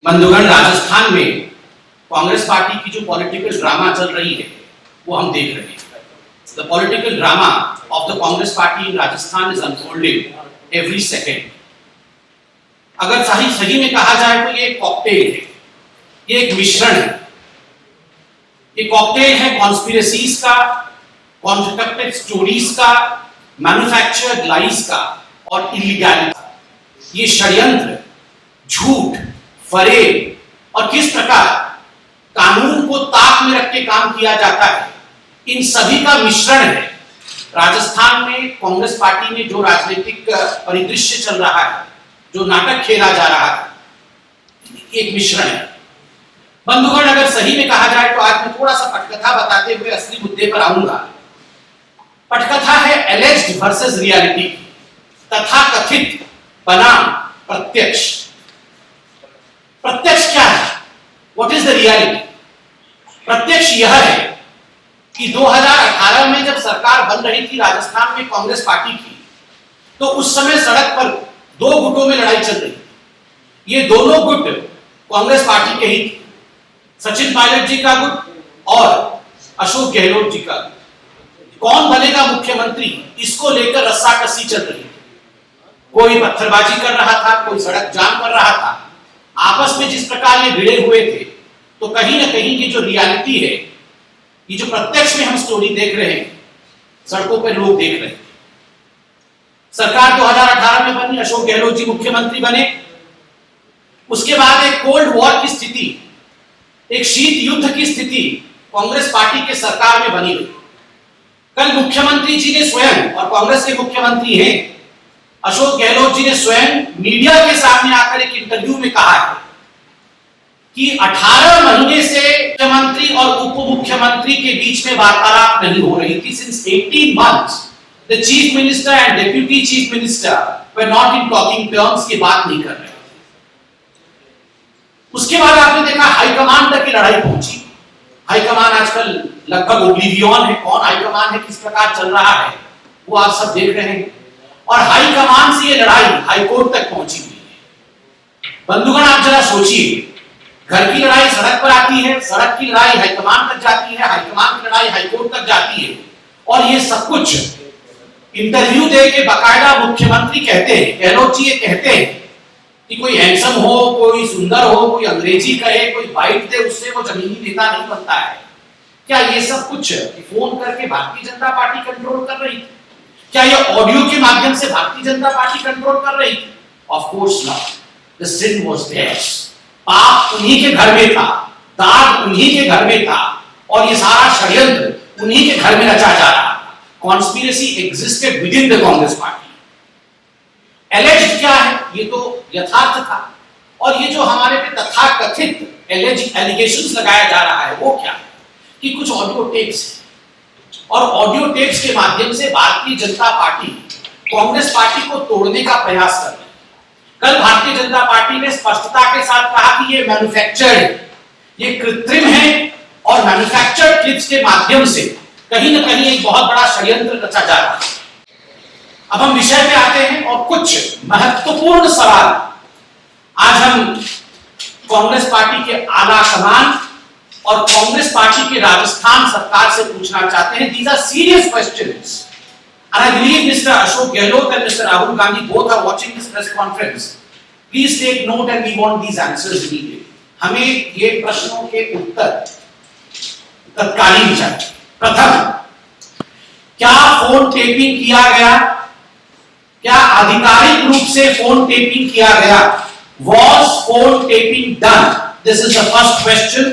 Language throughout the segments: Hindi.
बंधुगण, राजस्थान में कांग्रेस पार्टी की जो पॉलिटिकल ड्रामा चल रही है वो हम देख रहे हैं। The political drama of the Congress party in Rajasthan is unfolding every second. अगर सही में कहा जाए तो ये एक कॉकटेल है, ये एक मिश्रण है। ये कॉकटेल है कॉन्स्पिरेसीज का, कॉन्ट्रडिक्टेड स्टोरीज का, मैन्युफैक्चर्ड लाइज का और इलीगैलिटी का। ये षड्यंत्र, झूठ, फरेब और किस प्रकार कानून को ताक में रख के काम किया जाता है, इन सभी का मिश्रण है। राजस्थान में कांग्रेस पार्टी में जो राजनीतिक परिदृश्य चल रहा है, जो नाटक खेला जा रहा है, एक मिश्रण है। बंधुगण, अगर सही में कहा जाए तो आज मैं थोड़ा सा पटकथा बताते हुए असली मुद्दे पर आऊंगा। पटकथा है एलेज्ड वर्सेस रियलिटी, तथा कथित बनाम प्रत्यक्ष। प्रत्यक्ष क्या है? What is the reality? प्रत्यक्ष यह है कि 2018 में जब सरकार बन रही थी राजस्थान में कांग्रेस पार्टी की, तो उस समय सड़क पर दो गुटों में लड़ाई चल रही थी। ये दोनों गुट कांग्रेस पार्टी के ही थे, सचिन पायलट जी का गुट और अशोक गहलोत जी का गुट। कौन बनेगा मुख्यमंत्री, इसको लेकर रस्साकसी चल रही थी। कोई पत्थरबाजी कर रहा था, कोई सड़क जाम कर रहा था। आपस में जिस प्रकार ये भिड़े हुए थे, तो कहीं ना कहीं ये जो रियलिटी है, ये जो प्रत्यक्ष में हम स्टोरी देख रहे हैं, सड़कों पर लोग देख रहे हैं। सरकार 2018 में बनी, अशोक गहलोत जी मुख्यमंत्री बने। उसके बाद एक कोल्ड वॉर की स्थिति, एक शीत युद्ध की स्थिति कांग्रेस पार्टी के सरकार में बनी हुई। कल मुख्यमंत्री जी ने स्वयं, और कांग्रेस के मुख्यमंत्री हैं अशोक गहलोत जी ने स्वयं मीडिया के सामने आकर एक इंटरव्यू में कहा है कि 18 महीने से मुख्यमंत्री और उप मुख्यमंत्री के बीच में वार्तालाप नहीं हो रही थी। Since 18 months the chief minister and deputy chief minister were not in talking terms की बात नहीं कर रहे। उसके बाद आपने देखा हाईकमान तक की लड़ाई पहुंची। हाईकमान आजकल लगभग ओब्लिवियन है, कौन हाईकमान है, किस प्रकार चल रहा है, वो आप सब देख रहे हैं। और हाईकमान से ये लड़ाई हाईकोर्ट तक पहुंची हुई है। बंधुगण, आप जरा सोचिए, घर की लड़ाई सड़क पर आती है, सड़क की लड़ाई हाईकमान तक जाती है, हाईकमान की लड़ाई हाईकोर्ट तक जाती है, और ये सब कुछ इंटरव्यू दे के बाकायदा मुख्यमंत्री कहते हैं, गहलोत जी ये कहते हैं कि कोई हैंडसम हो, कोई सुंदर हो, कोई अंग्रेजी कहे, कोई बाइट दे, उससे वो जमीनी नेता नहीं बनता है। क्या ये सब कुछ फोन करके भारतीय जनता पार्टी कंट्रोल कर रही थी? क्या ये ऑडियो के माध्यम से भारतीय जनता पार्टी कंट्रोल कर रही थी? Of course not. The sin was theirs. पाप उन्हीं के घर में था, दाग उन्हीं के घर में था, और ये सारा षड्यंत्र उन्हीं के घर में रचा जा रहा था। Conspiracy existed with in the Congress party. Alleged क्या है? ये तो यथार्थ था। और ये जो हमारे पे तथाकथित एलिगेशंस लगाया जा रहा है, वो क्या है कि कुछ ऑडियो टेप्स है, और ऑडियो टेप्स के माध्यम से भारतीय जनता पार्टी कांग्रेस पार्टी को तोड़ने का प्रयास कर रही है। कल भारतीय जनता पार्टी ने स्पष्टता के साथ कहा कि ये मैन्युफैक्चर्ड, ये कृत्रिम है, और मैन्युफैक्चर्ड क्लिप्स के माध्यम से कहीं ना कहीं एक बहुत बड़ा षड्यंत्र रचा जा रहा है। अब हम विषय पे आते हैं, और कुछ महत्वपूर्ण सवाल आज हम कांग्रेस पार्टी के आला कमान और कांग्रेस पार्टी के राजस्थान सरकार से पूछना चाहते हैं। These are serious questions, and I believe Mr. Ashok Gehlot and Mr. Rahul Gandhi both are watching this press conference. Please take note and we want these answers immediately. हमें ये प्रश्नों के उत्तर तत्कालीन चाहिए। प्रथम, क्या फोन टेपिंग किया गया? क्या आधिकारिक रूप से फोन टेपिंग किया गया? Was phone taping done? This is the first question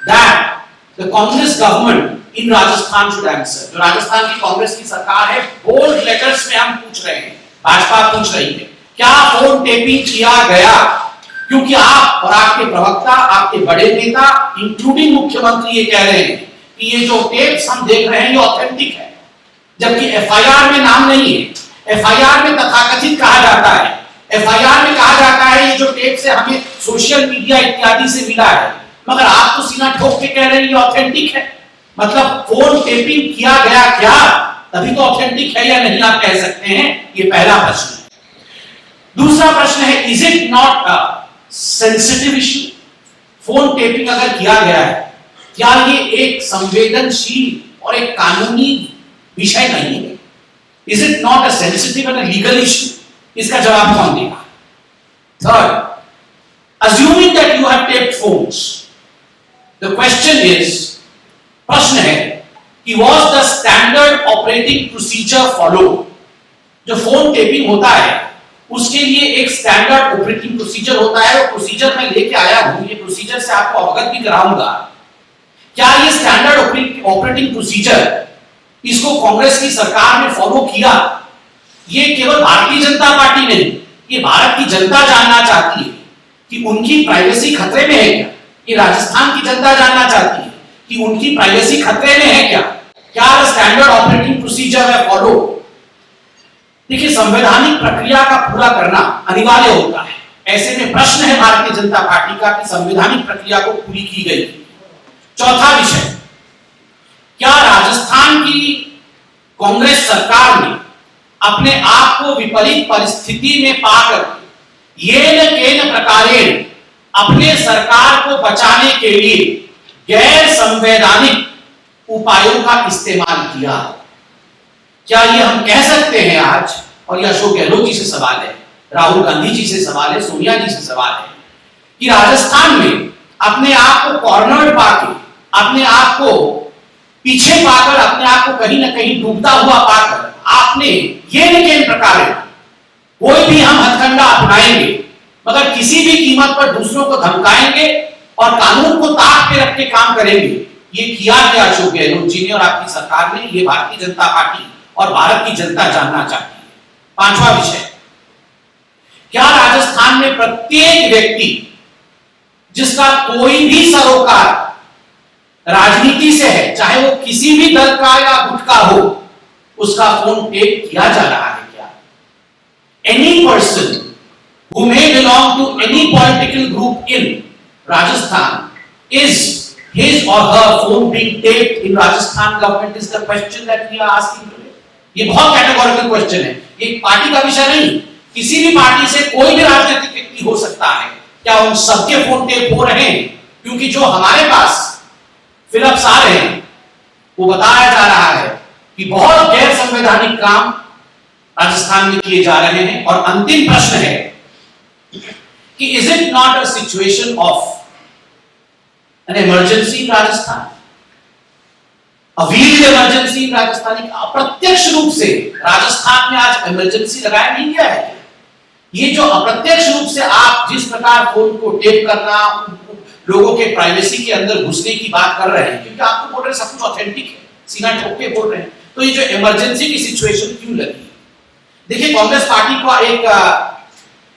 that the Congress government in Rajasthan should answer. जो राजस्थान की कांग्रेस की सरकार है, बोल्ड लेटर्स में हम पूछ रहे हैं, भाजपा पूछ रही है, क्या फोन टेपिंग किया गया? क्योंकि आप और आपके प्रवक्ता, आपके बड़े नेता, इंक्लूडिंग मुख्यमंत्री, ये कह रहे हैं कि ये जो टेप्स हम देख रहे हैं ये ऑथेंटिक है, जबकि एफआईआर में नाम नहीं है। एफआईआर में तथाकथित कहा जाता है, एफआईआर में कहा जाता है ये जो टेप्स है हमें सोशल मीडिया इत्यादि से मिला है, मगर आप तो सीना ठोक के कह रहे हैं ये ऑथेंटिक है। मतलब फोन टेपिंग किया गया क्या, तभी तो ऑथेंटिक है या नहीं आप कह सकते हैं। ये पहला प्रश्न है। दूसरा प्रश्न है, is it not sensitive issue? Phone tapping अगर किया गया है, क्या ये एक संवेदनशील और एक कानूनी विषय नहीं है? Is it not a sensitive and legal issue? इसका जवाब कौन देगा? Third, assuming that you have taped phones, the question is, प्रश्न है कि was the standard operating procedure followed? जो फोन टेपिंग होता है उसके लिए एक स्टैंडर्ड ऑपरेटिंग प्रोसीजर होता है, वो प्रोसीजर मैं लेके आया हूं, ये प्रोसीजर से आपको अवगत भी कराऊंगा। क्या ये स्टैंडर्ड ऑपरेटिंग प्रोसीजर इसको कांग्रेस की सरकार ने फॉलो किया? ये केवल भारतीय जनता पार्टी नहीं, ये भारत की जनता जानना चाहती है कि उनकी प्राइवेसी खतरे में है क्या? ये राजस्थान की जनता जानना चाहती है कि उनकी प्राइवेसी खतरे में है क्या? क्या स्टैंडर्ड ऑपरेटिंग प्रोसीजर है फॉलो? देखिए, संवैधानिक प्रक्रिया का पूरा करना अनिवार्य होता है। ऐसे में प्रश्न है भारतीय जनता पार्टी का कि संवैधानिक प्रक्रिया को पूरी की गई। चौथा विषय, क्या राजस्थान की कांग्रेस सरकार ने अपने आप को विपरीत परिस्थिति में पाकर येन केन प्रकारेण अपने सरकार को बचाने के लिए गैर संवैधानिक उपायों का इस्तेमाल किया? क्या ये हम कह सकते हैं आज, और यह अशोक गहलोत जी से सवाल है, राहुल गांधी जी से सवाल है, सोनिया जी से सवाल है, कि राजस्थान में अपने आप को कॉर्नर्ड पाकर, अपने आप को पीछे पाकर, अपने आप को कहीं ना कहीं डूबता हुआ पाकर आपने ये निकेन प्रकार कोई भी हम हथकंडा अपनाएंगे मगर किसी भी कीमत पर दूसरों को धमकाएंगे और कानून को ताक पे रख के काम करेंगे, ये किया गया अशोक गहलोत जी ने और आपकी सरकार ने। ये भारतीय जनता पार्टी और भारत की जनता जानना चाहती है। पांचवा विषय, क्या राजस्थान में प्रत्येक व्यक्ति जिसका कोई भी सरोकार राजनीति से है, चाहे वो किसी भी दल का या गुट का हो, उसका फोन टेप किया जा रहा है क्या? Any person who may belong to any political group in Rajasthan, is his or her phone being taped in Rajasthan government is the question that we are asking today. ये बहुत कैटेगोरिकल क्वेश्चन है, ये पार्टी का विषय नहीं, किसी भी पार्टी से कोई भी राजनीतिक व्यक्ति हो सकता है। क्या उन सबके फोन टेप हो रहे हैं? क्योंकि जो हमारे पास फिलप्स आ रहे हैं वो बताया जा रहा है कि बहुत गैर संवैधानिक काम राजस्थान में किए जा रहे हैं। और अंतिम प्रश्न है कि is it not a situation of an emergency in Rajasthan, a wheeled emergency in Rajasthan? अप्रत्यक्ष रूप से राजस्थान में आज इमरजेंसी लगाया नहीं गया है। ये जो अप्रत्यक्ष रूप से आप जिस प्रकार फोन को टेप करना, लोगों के प्राइवेसी के अंदर घुसने की बात कर रहे हैं, क्योंकि आप तो बोल रहे हैं सब कुछ ऑथेंटिक है, सीना ठोक के बोल रहे हैं, तो ये जो इमरजेंसी की सिचुएशन क्यों लगी? देखिए, कांग्रेस पार्टी का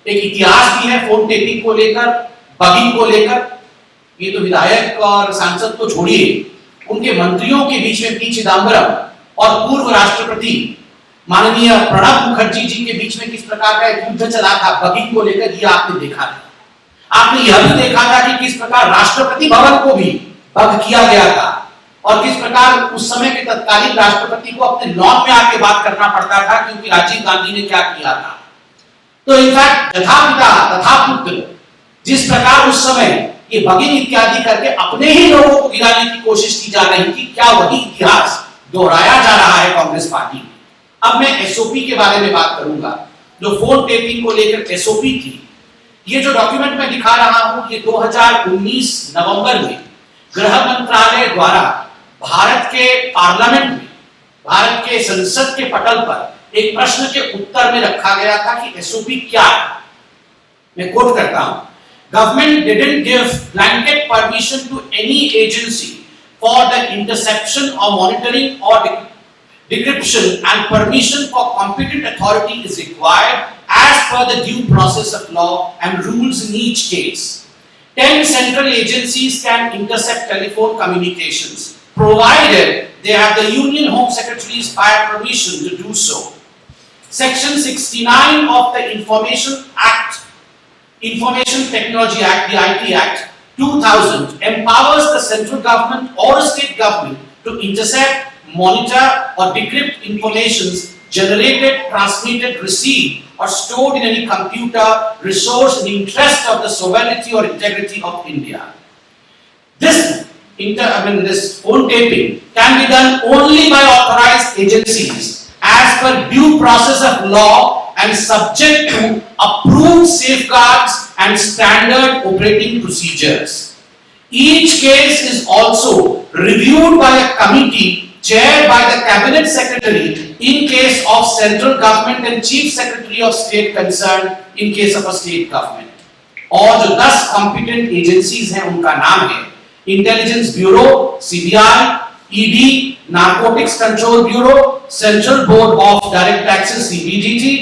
एक इतिहास भी है फोन टेपिंग को लेकर, बगिंग को लेकर। ये तो विधायक और सांसद तो छोड़िए, उनके मंत्रियों के बीच में पी चिदंबरम और पूर्व राष्ट्रपति माननीय प्रणब मुखर्जी जी के बीच में किस प्रकार का एक युद्ध चला था बगिंग को लेकर, ये आपने देखा था। आपने यह भी देखा था कि किस प्रकार राष्ट्रपति भवन को भी बग किया गया था और किस प्रकार उस समय के तत्कालीन राष्ट्रपति को अपने लॉन में आके बात करना पड़ता था, क्योंकि राजीव गांधी ने क्या किया था। तो इनफैक्ट यथा पिता तथा पुत्र, जिस प्रकार उस समय ये बगिंग इत्यादि करके अपने ही लोगों को गिराने की कोशिश की जा रही थी, क्या वही इतिहास दोहराया जा रहा है कांग्रेस पार्टी में? अब मैं एसओपी के बारे में बात करूंगा, जो फोन टेपिंग को लेकर एसओपी थी। ये जो डॉक्यूमेंट मैं दिखा रहा हूं, ये 2019 नवंबर में गृह मंत्रालय द्वारा भारत के पार्लियामेंट में, भारत के संसद के पटल पर एक प्रश्न के उत्तर में रखा गया था कि एसओपी क्या है। मैं कोट करता हूं, government didn't give blanket permission to any agency for the interception और मॉनिटरिंग और decryption and permission for competent authority is required as per the due process of law and rules in each case. 10 central agencies can intercept telephone communications provided they have the Union Home Secretary's prior permission to do so. Section 69 of the Information Technology Act, the IT Act 2000, empowers the central government or state government to intercept, monitor or decrypt informations generated, transmitted, received, or stored in any computer resource in the interest of the sovereignty or integrity of India. This phone taping can be done only by authorized agencies as per due process of law and subject to approved safeguards and standard operating procedures. Each case is also reviewed by a committee chaired by the cabinet secretary in case of central government and chief secretary of state concerned in case of a state government. और जो 10 competent agencies हैं उनका नाम है intelligence bureau CBI, ED, narcotics control bureau, central board of direct taxes CBDT,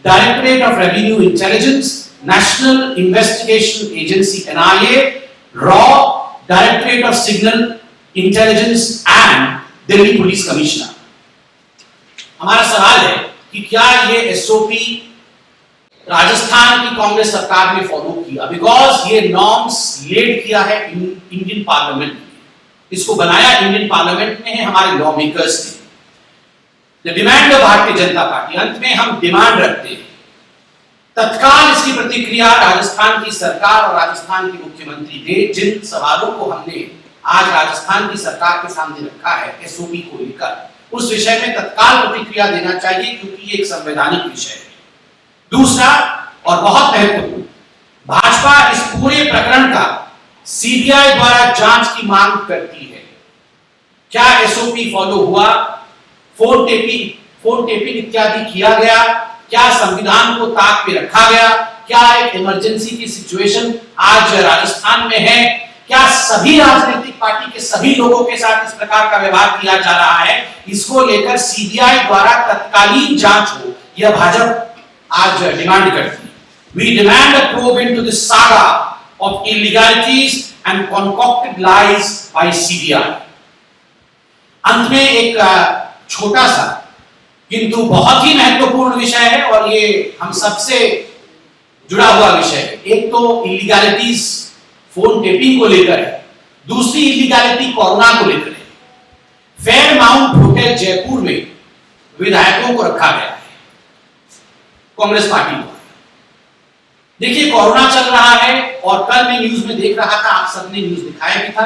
directorate of revenue intelligence, national investigation agency NIA, raw, directorate of signal intelligence and Delhi police commissioner. हमारा सवाल है कि क्या ये एसओपी राजस्थान की कांग्रेस सरकार ने फॉलो किया? बिकॉज ये नॉर्म्स लेड किया है इंडियन पार्लियामेंट ने, इसको बनाया इंडियन पार्लियामेंट ने है, हमारे लॉ मेकर्स ने। The demand of Bharatiya Janata party, अंत में हम डिमांड रखते हैं तत्काल इसकी प्रतिक्रिया राजस्थान की सरकार और राजस्थान के मुख्यमंत्री दे। जिन सवालों को हमने आज राजस्थान की सरकार के सामने रखा है एसओपी को लेकर, उस विषय में तत्काल प्रतिक्रिया देना चाहिए क्योंकि ये एक संवैधानिक विषय है। दूसरा और बहुत महत्वपूर्ण, भाजपा इस पूरे प्रकरण का सीबीआई द्वारा जांच की मांग करती है। क्या एसओपी फॉलो हुआ? फोन टेपिंग इत्यादि किया गया? क्या संविधान को ताक पे रखा गया? क्या एक इमरजेंसी की सिचुएशन आज राजस्थान में है? क्या सभी राजनीतिक पार्टी के सभी लोगों के साथ इस प्रकार का व्यवहार किया जा रहा है? इसको लेकर सीबीआई द्वारा तत्कालीन जांच हो, यह भाजपा आज डिमांड करती है। We demand a probe into this saga of illegalities and concocted lies by CBI. अंत में एक छोटा सा किंतु बहुत ही महत्वपूर्ण विषय है और ये हम सबसे जुड़ा हुआ विषय है। एक तो इलीगैलिटीज फोन टेपिंग को लेकर है, दूसरी इलीगैलिटी कोरोना को लेकर है। फेयरमाउंट होटल जयपुर में विधायकों को रखा गया है कांग्रेस पार्टी को। देखिए कोरोना चल रहा है और कल मैं न्यूज में देख रहा था, आप सबने न्यूज दिखाया भी था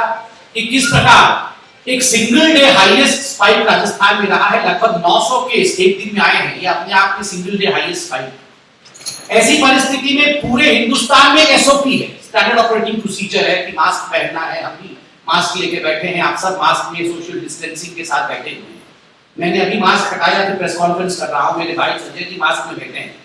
कि किस प्रकार एक single day highest spike Rajasthan में रहा है। लगभग 900 केस एक दिन में आए हैं, ये अपने आप में सिंगल डे हाईएस्ट स्पाइक। ऐसी परिस्थिति में पूरे हिंदुस्तान में एक एसओपी है, स्टैंडर्ड ऑपरेटिंग प्रोसीजर है कि मास्क पहनना है। हम भी मास्क लेके बैठे हैं, आप सब मास्क में सोशल डिस्टेंसिंग के साथ बैठे हुए हैं। मैंने अभी मास्क हटाया तो प्रेस कॉन्फ्रेंस कर रहा हूं, मेरे भाई संजय जी मास्क में बैठे हैं।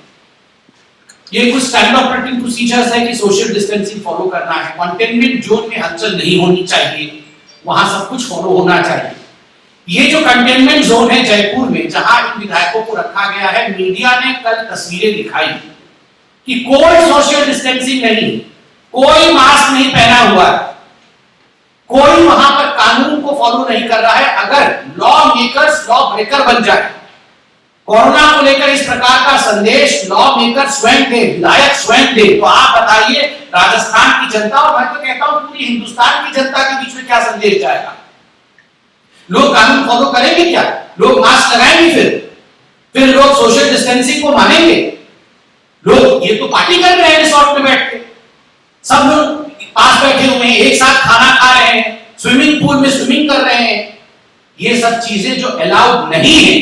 ये कुछ स्टैंडर्ड ऑपरेटिंग प्रोसीजर्स है कि सोशल डिस्टेंसिंग फॉलो करना है, कंटेनमेंट जोन में हलचल नहीं होनी चाहिए, वहां सब कुछ फॉलो होना चाहिए। ये जो कंटेनमेंट जोन है जयपुर में जहां इन विधायकों को रखा गया है, मीडिया ने कल तस्वीरें दिखाई कि कोई सोशल डिस्टेंसिंग नहीं, कोई मास्क नहीं पहना हुआ है, कोई वहां पर कानून को फॉलो नहीं कर रहा है। अगर लॉ मेकर्स लॉ ब्रेकर बन जाए, कोरोना को लेकर इस प्रकार का संदेश लॉ मेकर स्वयं दे, विधायक स्वयं दे, तो आप बताइए राजस्थान की जनता और मैं तो कहता हूं पूरी हिंदुस्तान की जनता के बीच में क्या संदेश जाएगा? लोग कानून फॉलो करेंगे क्या? लोग मास्क लगाएंगे? फिर लोग सोशल डिस्टेंसिंग को मानेंगे? लोग ये तो पार्टी कर रहे हैं रिसोर्ट में बैठ के, सब लोग पास बैठे हुए हैं, एक साथ खाना खा रहे हैं, स्विमिंग पूल में स्विमिंग कर रहे हैं। ये सब चीजें जो अलाउड नहीं है,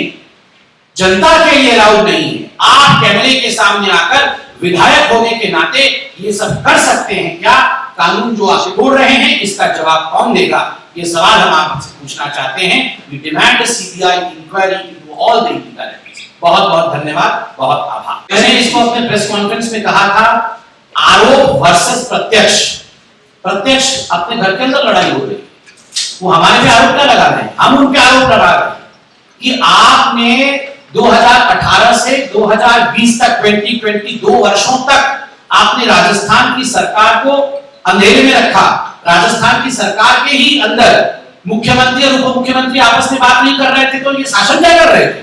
जनता के लिए अलाउड नहीं है, आप कैमरे के सामने आकर विधायक होने के नाते ये सब कर सकते हैं क्या? कानून जो आप तोड़ रहे हैं इसका जवाब कौन देगा? ये सवाल हम आपसे पूछना चाहते हैं। We demand CBI inquiry into all the illegalities. बहुत बहुत धन्यवाद, बहुत आभार। मैंने इसको अपने प्रेस कॉन्फ्रेंस में कहा था, आरोप वर्सेस प्रत्यक्ष। प्रत्यक्ष अपने घर के अंदर लड़ाई हो रही है, वो हमारे पे आरोप क्या लगा रहे हैं, हम उन पे आरोप लगा रहे हैं कि आपने 2018 से 2020 तक 22 वर्षों तक आपने राजस्थान की सरकार को अंधेरे में रखा। राजस्थान की सरकार के ही अंदर मुख्यमंत्री और उप मुख्यमंत्री आपस में बात नहीं कर रहे थे, तो ये शासन क्या कर रहे थे?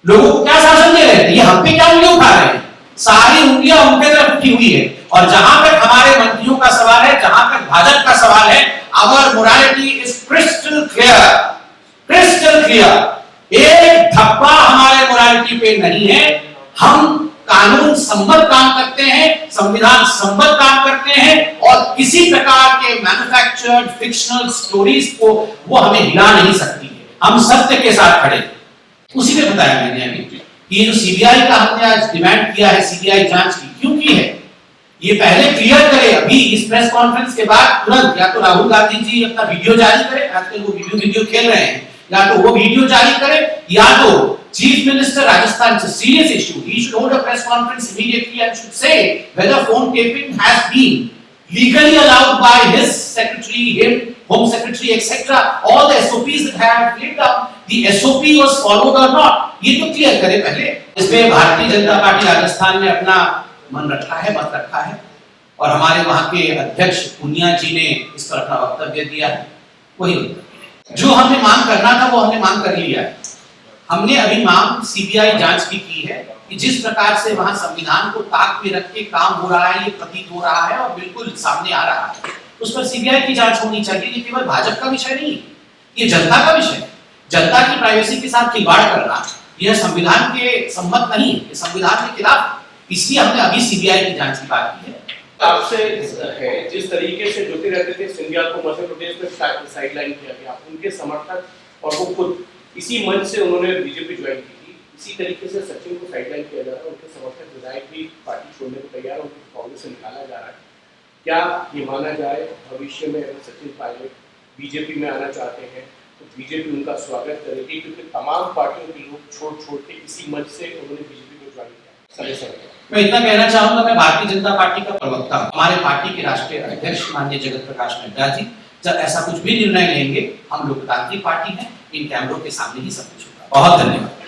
लोगों को क्या शासन दे रहे थे? ये हम पे क्या उंगली उठा रहे हैं? सारी उंगलियां उनके तरफ उठी हुई है। और जहां तक हमारे मंत्रियों का सवाल है, जहां तक भाजपा का सवाल है, our morality is crystal clear, crystal clear. एक धब्बा हमारे मोरालिटी पे पे नहीं है। हम कानून सम्मत काम करते हैं, संविधान सम्मत काम करते हैं, और किसी प्रकार के मैन्युफैक्चर्ड फिक्शनल स्टोरीज को वो हमें हिला नहीं सकती है। हम सत्य के साथ खड़े। उसी में बताया मैंने अभी कि ये जो सीबीआई का हमने आज डिमांड किया है, सीबीआई जांच की क्यों की है, ये पहले क्लियर करे। अभी इस प्रेस कॉन्फ्रेंस के बाद तुरंत या तो राहुल गांधी जी अपना वीडियो जारी करे, आजकल वो वीडियो खेल रहे हैं, या तो वो वीडियो जारी करे, या तो chief minister Rajasthan, it's a serious issue, he should hold a press conference immediately and should say whether phone taping has been legally allowed by his secretary, him, home secretary, etc. All the SOPs that have laid down, the SOP was followed or not, ये तो क्लियर करे पहले। इसमें भारतीय जनता पार्टी राजस्थान ने अपना मन रखा है, मत रखा है, और हमारे वहां के अध्यक्ष पूनिया जी ने इस पर अपना वक्तव्य दिया है। वही वक्तव्य जो हमने मांग करना था वो हमने मांग कर लिया है। हमने अभी मांग सीबीआई जांच की है कि जिस प्रकार से वहां संविधान को ताक में रख के काम हो रहा है, ये प्रतीत हो रहा है और बिल्कुल सामने आ रहा है, उस पर सीबीआई की जांच होनी चाहिए। ये केवल भाजपा का विषय नहीं, ये जनता का विषय है। जनता की प्राइवेसी के साथ खिलवाड़ करना यह संविधान के सम्मत नहीं, ये संविधान के खिलाफ। इसलिए हमने अभी सीबीआई की जांच की बात की है। आपसे है जिस तरीके से ज्योतिरादित्य रहते थे सिंधिया को मध्य प्रदेश में साइडलाइन किया गया, उनके समर्थक और वो खुद इसी मंच से उन्होंने बीजेपी ज्वाइन की थी, इसी तरीके से सचिन को साइडलाइन किया जा रहा है, उनके समर्थक विधायक भी पार्टी छोड़ने को तैयार, उनको कांग्रेस से निकाला जा रहा है। क्या ये माना जाए भविष्य में अगर सचिन पायलट बीजेपी में आना चाहते हैं तो बीजेपी उनका स्वागत करेगी, क्योंकि तमाम पार्टियों के लोग छोड़ के इसी मंच से उन्होंने बीजेपी को ज्वाइन किया। मैं इतना कहना चाहूंगा, मैं भारतीय जनता पार्टी का प्रवक्ता, हमारे पार्टी के राष्ट्रीय अध्यक्ष माननीय जगत प्रकाश नड्डा जी जब ऐसा कुछ भी निर्णय लेंगे, हम लोकतांत्रिक पार्टी हैं, इन कैमरों के सामने ही सब कुछ होगा। बहुत धन्यवाद।